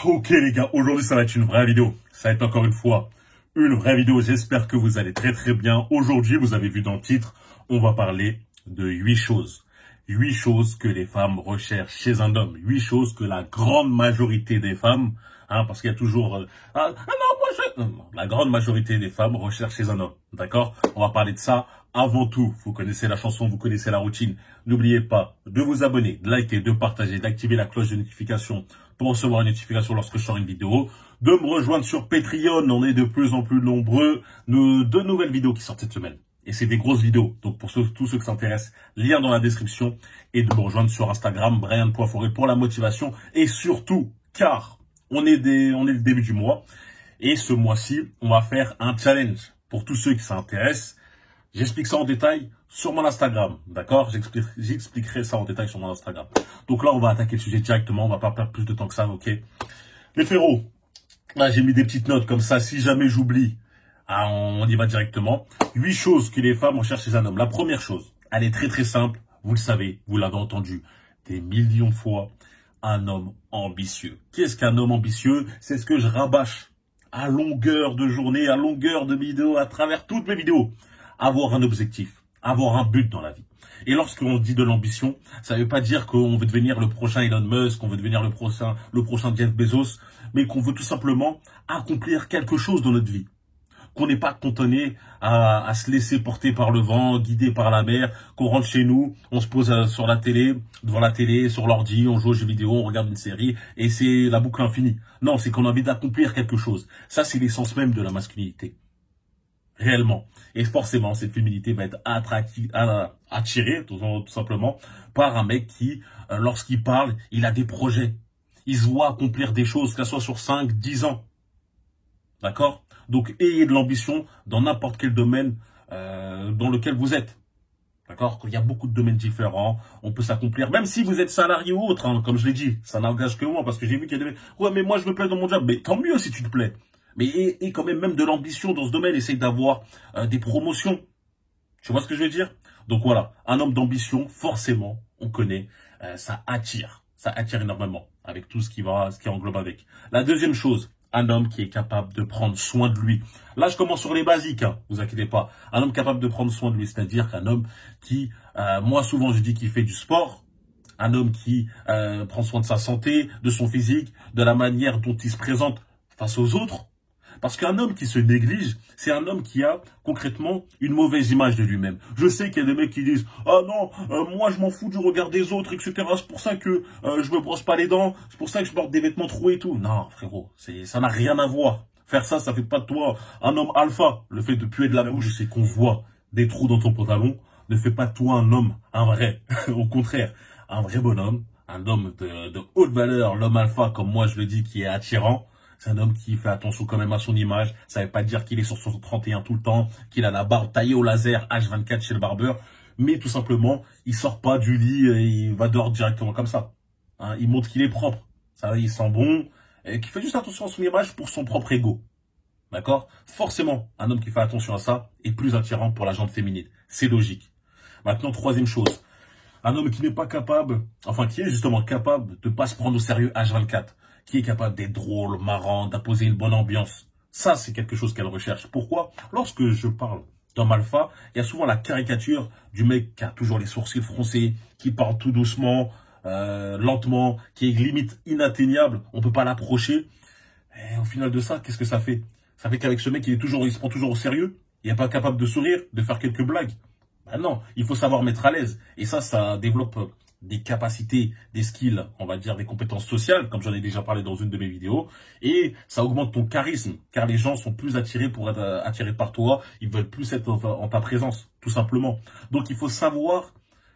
Ok les gars, aujourd'hui ça va être une vraie vidéo. Ça va être encore une fois une vraie vidéo. J'espère que vous allez très bien. Aujourd'hui, vous avez vu dans le titre, on va parler de 8 choses. 8 choses que les femmes recherchent chez un homme. 8 choses que la grande majorité des femmes, parce qu'il y a toujours... la grande majorité des femmes recherchent chez un homme. D'accord? On va parler de ça. Avant tout, vous connaissez la chanson, vous connaissez la routine. N'oubliez pas de vous abonner, de liker, de partager, d'activer la cloche de notification pour recevoir une notification lorsque je sors une vidéo. De me rejoindre sur Patreon, on est de plus en plus nombreux. Deux nouvelles vidéos qui sortent cette semaine. Et c'est des grosses vidéos. Donc pour tous ceux qui s'intéressent, lien dans la description. Et de me rejoindre sur Instagram, Brian.Forêt pour la motivation. Et surtout, car on est le début du mois. Et ce mois-ci, on va faire un challenge. Pour tous ceux qui s'intéressent, j'explique ça en détail sur mon Instagram. D'accord? J'expliquerai ça en détail sur mon Instagram. Donc là, on va attaquer le sujet directement. On va pas perdre plus de temps que ça, ok? Les frérots, là, j'ai mis des petites notes comme ça. Si jamais j'oublie, on y va directement. 8 choses que les femmes recherchent chez un homme. La première chose, elle est très simple. Vous le savez, vous l'avez entendu des millions de fois. Un homme ambitieux. Qu'est-ce qu'un homme ambitieux? C'est ce que je rabâche à longueur de journée, à longueur de vidéo, à travers toutes mes vidéos. Avoir un objectif, avoir un but dans la vie. Et lorsqu'on dit de l'ambition, ça ne veut pas dire qu'on veut devenir le prochain Elon Musk, qu'on veut devenir le prochain Jeff Bezos, mais qu'on veut tout simplement accomplir quelque chose dans notre vie. Qu'on n'est pas cantonné à se laisser porter par le vent, guidé par la mer, qu'on rentre chez nous, on se pose sur la télé, devant la télé, sur l'ordi, on joue aux jeux vidéo, on regarde une série, et c'est la boucle infinie. Non, c'est qu'on a envie d'accomplir quelque chose. Ça, c'est l'essence même de la masculinité. Réellement. Et forcément, cette féminité va être attirée, tout simplement, par un mec qui, lorsqu'il parle, il a des projets. Il se voit accomplir des choses, que ce soit sur 5, 10 ans. D'accord? Donc, ayez de l'ambition dans n'importe quel domaine dans lequel vous êtes. D'accord? Il y a beaucoup de domaines différents. On peut s'accomplir, même si vous êtes salarié ou autre, comme je l'ai dit. Ça n'engage que moi, parce que j'ai vu qu'il y a des... Ouais, mais moi, je me plais dans mon job. Mais tant mieux si tu te plais. Mais et quand même de l'ambition dans ce domaine. Essaye d'avoir des promotions. Tu vois ce que je veux dire? Donc voilà, un homme d'ambition, forcément, on connaît, ça attire. Ça attire énormément avec tout ce qui englobe avec. La deuxième chose, un homme qui est capable de prendre soin de lui. Là, je commence sur les basiques, vous inquiétez pas. Un homme capable de prendre soin de lui, c'est-à-dire qu'un homme qui, moi souvent je dis qu'il fait du sport, un homme qui prend soin de sa santé, de son physique, de la manière dont il se présente face aux autres. Parce qu'un homme qui se néglige, c'est un homme qui a concrètement une mauvaise image de lui-même. Je sais qu'il y a des mecs qui disent « Ah non, moi je m'en fous du regard des autres, etc. C'est pour ça que je me brosse pas les dents, c'est pour ça que je porte des vêtements troués et tout. » Non, frérot, ça n'a rien à voir. Faire ça, ça fait pas de toi un homme alpha. Le fait de puer de la bouche, c'est qu'on voit des trous dans ton pantalon, ne fait pas de toi un homme, un vrai. Au contraire, un vrai bonhomme, un homme de haute valeur, l'homme alpha, comme moi je le dis, qui est attirant. C'est un homme qui fait attention quand même à son image. Ça ne veut pas dire qu'il est sur son 31 tout le temps, qu'il a la barbe taillée au laser H24 chez le barbeur. Mais tout simplement, il sort pas du lit et il va dehors directement comme ça. Il montre qu'il est propre. Ça, il sent bon. Et qu'il fait juste attention à son image pour son propre ego. D'accord? Forcément, un homme qui fait attention à ça est plus attirant pour la gente féminine. C'est logique. Maintenant, troisième chose. Un homme qui n'est pas capable, qui est justement capable de ne pas se prendre au sérieux H24. Qui est capable d'être drôle, marrant, d'imposer une bonne ambiance. Ça, c'est quelque chose qu'elle recherche. Pourquoi? Lorsque je parle d'homme alpha, il y a souvent la caricature du mec qui a toujours les sourcils froncés, qui parle tout doucement, lentement, qui est limite inatteignable, on ne peut pas l'approcher. Et au final de ça, qu'est-ce que ça fait? Ça fait qu'avec ce mec, il se prend toujours au sérieux, il n'est pas capable de sourire, de faire quelques blagues. Ben non, il faut savoir mettre à l'aise. Et ça développe des capacités, des skills, on va dire des compétences sociales, comme j'en ai déjà parlé dans une de mes vidéos, et ça augmente ton charisme, car les gens sont plus attirés pour être attirés par toi, ils veulent plus être en ta présence, tout simplement. Donc il faut savoir,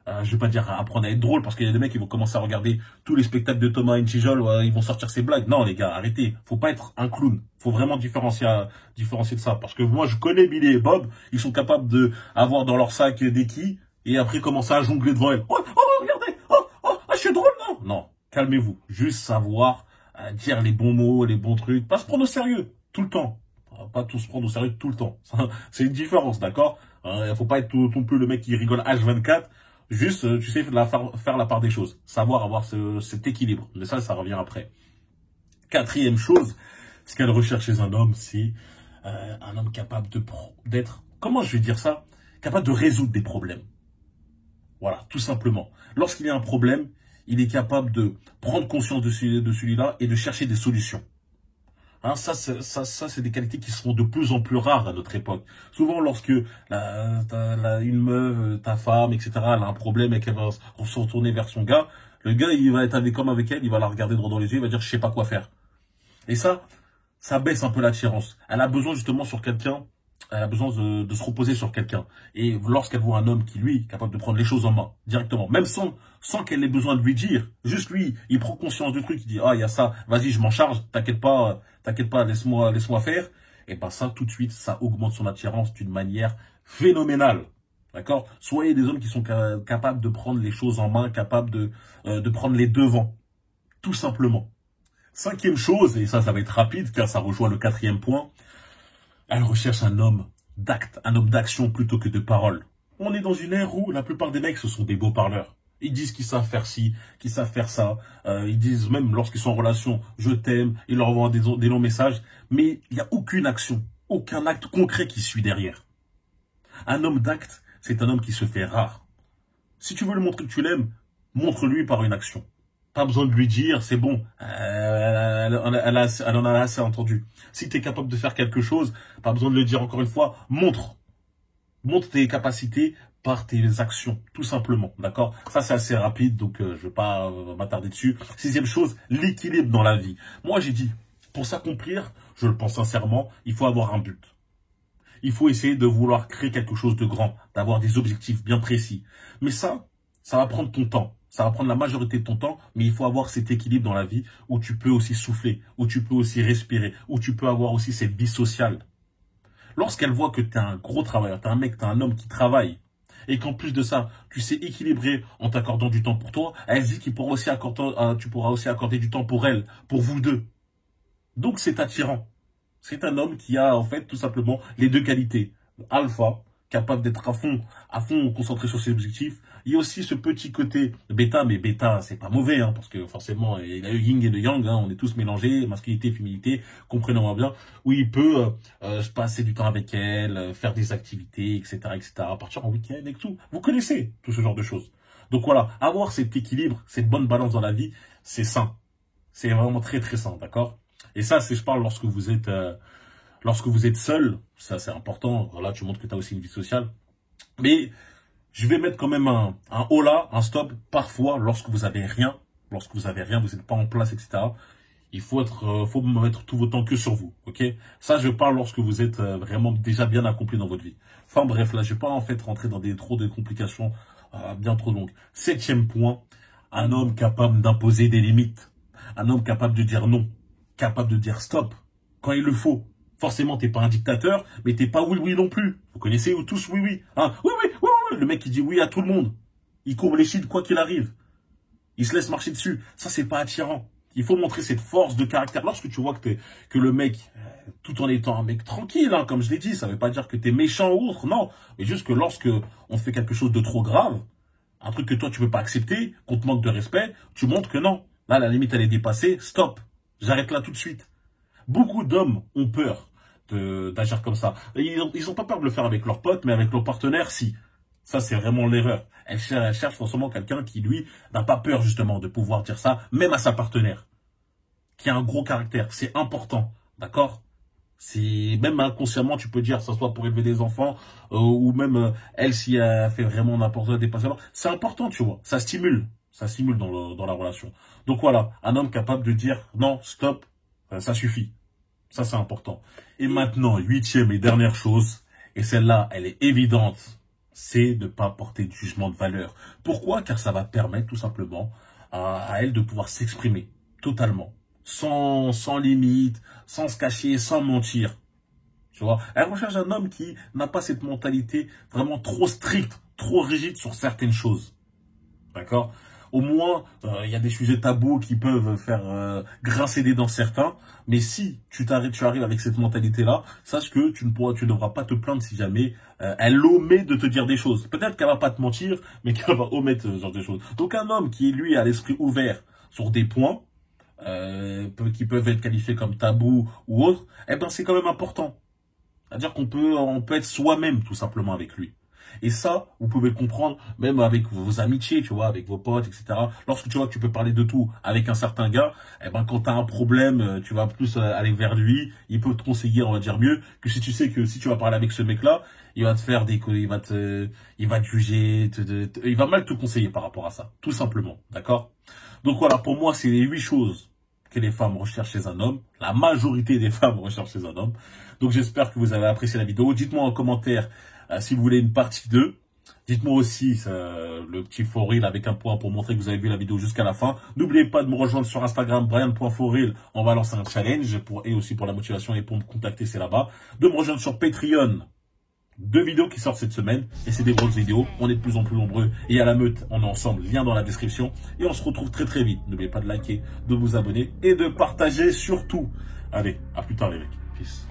je vais pas dire apprendre à être drôle, parce qu'il y a des mecs qui vont commencer à regarder tous les spectacles de Thomas N'Tijol, ils vont sortir ses blagues. Non les gars, arrêtez, faut pas être un clown, faut vraiment différencier de ça, parce que moi je connais Billy et Bob, ils sont capables de avoir dans leur sac des quilles, et après commencer à jongler devant elle. Oh, regardez, je suis drôle, non? Non, calmez-vous. Juste savoir dire les bons mots, les bons trucs. Pas se prendre au sérieux, tout le temps. Pas tout se prendre au sérieux tout le temps. C'est une différence, d'accord? Il faut pas être non plus le mec qui rigole H24. Juste, faire la part des choses. Savoir avoir cet équilibre. Mais ça revient après. Quatrième chose, ce qu'elle recherche chez un homme, c'est un homme capable d'être, comment je vais dire ça, capable de résoudre des problèmes. Voilà, tout simplement. Lorsqu'il y a un problème, il est capable de prendre conscience de celui-là et de chercher des solutions. Hein, c'est des qualités qui seront de plus en plus rares à notre époque. Souvent, lorsque une meuf, ta femme, etc., elle a un problème et qu'elle va se retourner vers son gars, le gars, il va être comme avec elle, il va la regarder droit dans les yeux, il va dire, je sais pas quoi faire. Et ça baisse un peu l'attirance. Elle a besoin justement sur quelqu'un, elle a besoin de se reposer sur quelqu'un. Et lorsqu'elle voit un homme qui, lui, est capable de prendre les choses en main, directement, même sans qu'elle ait besoin de lui dire, juste lui, il prend conscience du truc, il dit, ah, il y a ça, vas-y, je m'en charge, t'inquiète pas, laisse-moi faire. Et ben ça, tout de suite, ça augmente son attirance d'une manière phénoménale. D'accord? Soyez des hommes qui sont capables de prendre les choses en main, capables de prendre les devants. Tout simplement. Cinquième chose, et ça va être rapide, car ça rejoint le quatrième point, elle recherche un homme d'acte, un homme d'action plutôt que de parole. On est dans une ère où la plupart des mecs, ce sont des beaux parleurs. Ils disent qu'ils savent faire ci, qu'ils savent faire ça. Ils disent même lorsqu'ils sont en relation, je t'aime, ils leur envoient des longs messages. Mais il n'y a aucune action, aucun acte concret qui suit derrière. Un homme d'acte, c'est un homme qui se fait rare. Si tu veux lui montrer que tu l'aimes, montre-lui par une action. Pas besoin de lui dire, c'est bon, elle en a assez entendu. Si tu es capable de faire quelque chose, pas besoin de le dire encore une fois, montre tes capacités par tes actions, tout simplement, d'accord? Ça, c'est assez rapide, donc je ne vais pas m'attarder dessus. Sixième chose, l'équilibre dans la vie. Moi, j'ai dit, pour s'accomplir, je le pense sincèrement, il faut avoir un but. Il faut essayer de vouloir créer quelque chose de grand, d'avoir des objectifs bien précis. Mais ça va prendre ton temps. Ça va prendre la majorité de ton temps, mais il faut avoir cet équilibre dans la vie où tu peux aussi souffler, où tu peux aussi respirer, où tu peux avoir aussi cette vie sociale. Lorsqu'elle voit que tu es un gros travailleur, tu es un mec, tu es un homme qui travaille, et qu'en plus de ça, tu sais équilibrer en t'accordant du temps pour toi, elle dit qu'il pourra aussi tu pourras aussi accorder du temps pour elle, pour vous deux. Donc c'est attirant. C'est un homme qui a en fait tout simplement les deux qualités. Alpha, capable d'être à fond concentré sur ses objectifs. Il y a aussi ce petit côté bêta, mais bêta, c'est pas mauvais, hein, parce que forcément, il a eu yin et le yang, hein, on est tous mélangés, masculinité, féminité, comprenez-moi bien, où il peut se passer du temps avec elle, faire des activités, etc., partir en week-end et tout. Vous connaissez tout ce genre de choses. Donc voilà, avoir cet équilibre, cette bonne balance dans la vie, c'est sain. C'est vraiment très très sain, d'accord? Et ça, je parle lorsque vous êtes seul, ça c'est important, là tu montres que tu as aussi une vie sociale. Mais je vais mettre quand même un hola, un stop, parfois lorsque vous avez rien, vous n'êtes pas en place, etc. Il faut mettre tout votre temps que sur vous, ok? Ça, je parle lorsque vous êtes vraiment déjà bien accompli dans votre vie. Enfin bref, là, je vais pas en fait rentrer dans trop de complications bien trop longues. Septième point, un homme capable d'imposer des limites. Un homme capable de dire non, capable de dire stop quand il le faut. Forcément, t'es pas un dictateur, mais t'es pas oui non plus. Vous connaissez tous oui. Hein, oui. Le mec qui dit oui à tout le monde. Il courbe les chines quoi qu'il arrive. Il se laisse marcher dessus. Ça, c'est pas attirant. Il faut montrer cette force de caractère. Lorsque tu vois que le mec, tout en étant un mec tranquille, hein, comme je l'ai dit, ça veut pas dire que t'es méchant ou autre, non. Mais juste que lorsque on fait quelque chose de trop grave, un truc que toi tu peux pas accepter, qu'on te manque de respect, tu montres que non. Là, la limite, elle est dépassée. Stop. J'arrête là tout de suite. Beaucoup d'hommes ont peur d'agir comme ça. Ils ont pas peur de le faire avec leurs potes, mais avec leurs partenaires, si. Ça, c'est vraiment l'erreur. Elle cherche forcément quelqu'un qui, lui, n'a pas peur, justement, de pouvoir dire ça, même à sa partenaire, qui a un gros caractère. C'est important, d'accord? C'est même inconsciemment, tu peux dire, ça soit pour élever des enfants, ou même elle, si elle fait vraiment n'importe quoi, dépasser. C'est important, tu vois. Ça stimule dans la relation. Donc voilà, un homme capable de dire, non, stop, ça suffit. Ça, c'est important. Et maintenant, huitième et dernière chose, et celle-là, elle est évidente, c'est de ne pas porter de jugement de valeur. Pourquoi? Car ça va permettre tout simplement à elle de pouvoir s'exprimer totalement, sans limite, sans se cacher, sans mentir. Tu vois? Elle recherche un homme qui n'a pas cette mentalité vraiment trop stricte, trop rigide sur certaines choses. D'accord? Au moins, il y a des sujets tabous qui peuvent faire grincer des dents certains. Mais si tu arrives avec cette mentalité-là, sache que tu ne devras pas te plaindre si jamais elle omet de te dire des choses. Peut-être qu'elle va pas te mentir, mais qu'elle va omettre ce genre de choses. Donc un homme qui, lui, a l'esprit ouvert sur des points, qui peuvent être qualifiés comme tabous ou autres, eh ben c'est quand même important. C'est-à-dire on peut être soi-même tout simplement avec lui. Et ça, vous pouvez le comprendre même avec vos amitiés, tu vois, avec vos potes, etc. Lorsque tu vois que tu peux parler de tout avec un certain gars, eh ben quand tu as un problème, tu vas plus aller vers lui, il peut te conseiller, on va dire mieux, que si tu sais que si tu vas parler avec ce mec-là, il va te faire il va te juger, il va mal te conseiller par rapport à ça, tout simplement, d'accord? Donc voilà, pour moi, c'est les 8 choses que les femmes recherchent chez un homme. La majorité des femmes recherchent chez un homme. Donc j'espère que vous avez apprécié la vidéo. Dites-moi en commentaire si vous voulez une partie 2. Dites-moi aussi le petit forreel avec un point pour montrer que vous avez vu la vidéo jusqu'à la fin. N'oubliez pas de me rejoindre sur Instagram, brian.forreel. On va lancer un challenge et aussi pour la motivation et pour me contacter, c'est là-bas. De me rejoindre sur Patreon. 2 vidéos qui sortent cette semaine et c'est des grosses vidéos, on est de plus en plus nombreux et à la meute, on est ensemble, lien dans la description et on se retrouve très très vite. N'oubliez pas de liker, de vous abonner et de partager surtout. Allez, à plus tard les mecs, peace.